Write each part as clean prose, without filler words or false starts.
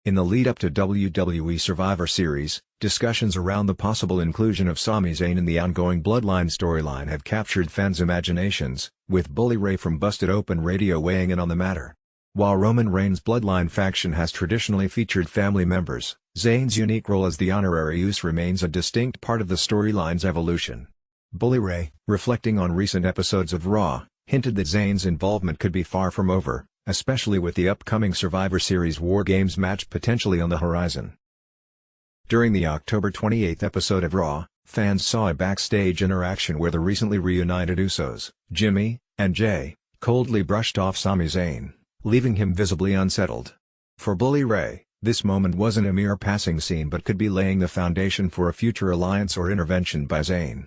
In the lead-up to WWE Survivor Series, discussions around the possible inclusion of Sami Zayn in the ongoing Bloodline storyline have captured fans' imaginations, with Bully Ray from Busted Open Radio weighing in on the matter. While Roman Reigns' Bloodline faction has traditionally featured family members, Zayn's unique role as the honorary use remains a distinct part of the storyline's evolution. Bully Ray, reflecting on recent episodes of Raw, hinted that Zayn's involvement could be far from over, especially with the upcoming Survivor Series War Games match potentially on the horizon. During the October 28 episode of Raw, fans saw a backstage interaction where the recently reunited Usos, Jimmy and Jay, coldly brushed off Sami Zayn, leaving him visibly unsettled. For Bully Ray, this moment wasn't a mere passing scene but could be laying the foundation for a future alliance or intervention by Zayn.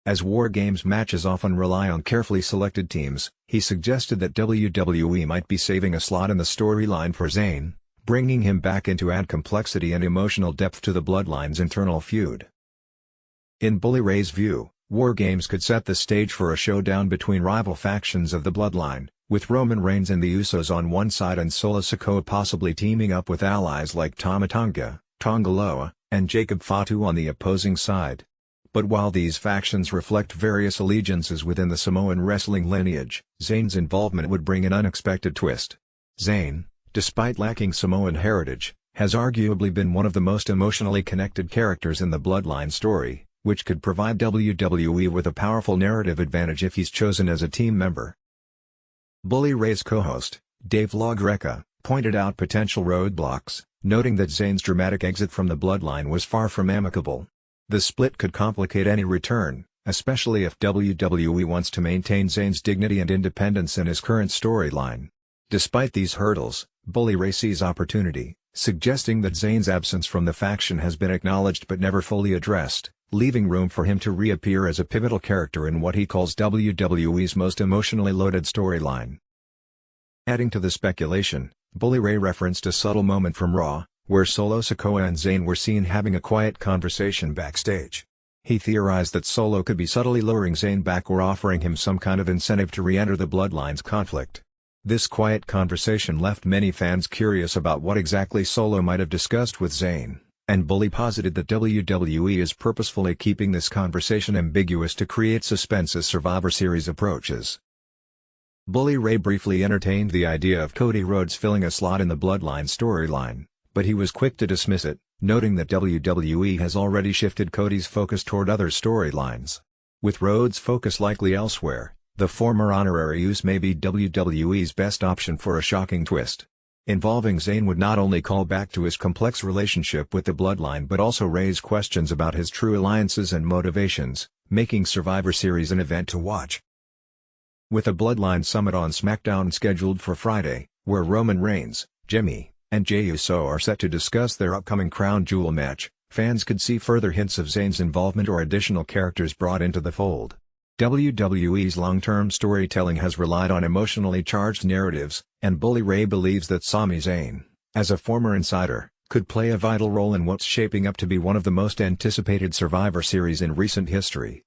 As War Games matches often rely on carefully selected teams, he suggested that WWE might be saving a slot in the storyline for Zayn, bringing him back in to add complexity and emotional depth to the Bloodline's internal feud. In Bully Ray's view, War Games could set the stage for a showdown between rival factions of the Bloodline, with Roman Reigns and the Usos on one side and Solo Sikoa possibly teaming up with allies like Tama Tonga, Tonga Loa, and Jacob Fatu on the opposing side. But while these factions reflect various allegiances within the Samoan wrestling lineage, Zayn's involvement would bring an unexpected twist. Zayn, despite lacking Samoan heritage, has arguably been one of the most emotionally connected characters in the Bloodline story, which could provide WWE with a powerful narrative advantage if he's chosen as a team member. Bully Ray's co-host, Dave LaGreca, pointed out potential roadblocks, noting that Zayn's dramatic exit from the Bloodline was far from amicable. The split could complicate any return, especially if WWE wants to maintain Zayn's dignity and independence in his current storyline. Despite these hurdles, Bully Ray sees opportunity, suggesting that Zayn's absence from the faction has been acknowledged but never fully addressed, leaving room for him to reappear as a pivotal character in what he calls WWE's most emotionally loaded storyline. Adding to the speculation, Bully Ray referenced a subtle moment from Raw, where Solo Sikoa and Zayn were seen having a quiet conversation backstage. He theorized that Solo could be subtly luring Zayn back or offering him some kind of incentive to re-enter the Bloodline's conflict. This quiet conversation left many fans curious about what exactly Solo might have discussed with Zayn, and Bully posited that WWE is purposefully keeping this conversation ambiguous to create suspense as Survivor Series approaches. Bully Ray briefly entertained the idea of Cody Rhodes filling a slot in the Bloodline storyline, but he was quick to dismiss it, noting that WWE has already shifted Cody's focus toward other storylines. With Rhodes' focus likely elsewhere, the former honorary use may be WWE's best option for a shocking twist. Involving Zayn would not only call back to his complex relationship with the Bloodline but also raise questions about his true alliances and motivations, making Survivor Series an event to watch. With a Bloodline Summit on SmackDown scheduled for Friday, where Roman Reigns, Jimmy, and Jey Uso are set to discuss their upcoming Crown Jewel match, fans could see further hints of Zayn's involvement or additional characters brought into the fold. WWE's long-term storytelling has relied on emotionally charged narratives, and Bully Ray believes that Sami Zayn, as a former insider, could play a vital role in what's shaping up to be one of the most anticipated Survivor Series in recent history.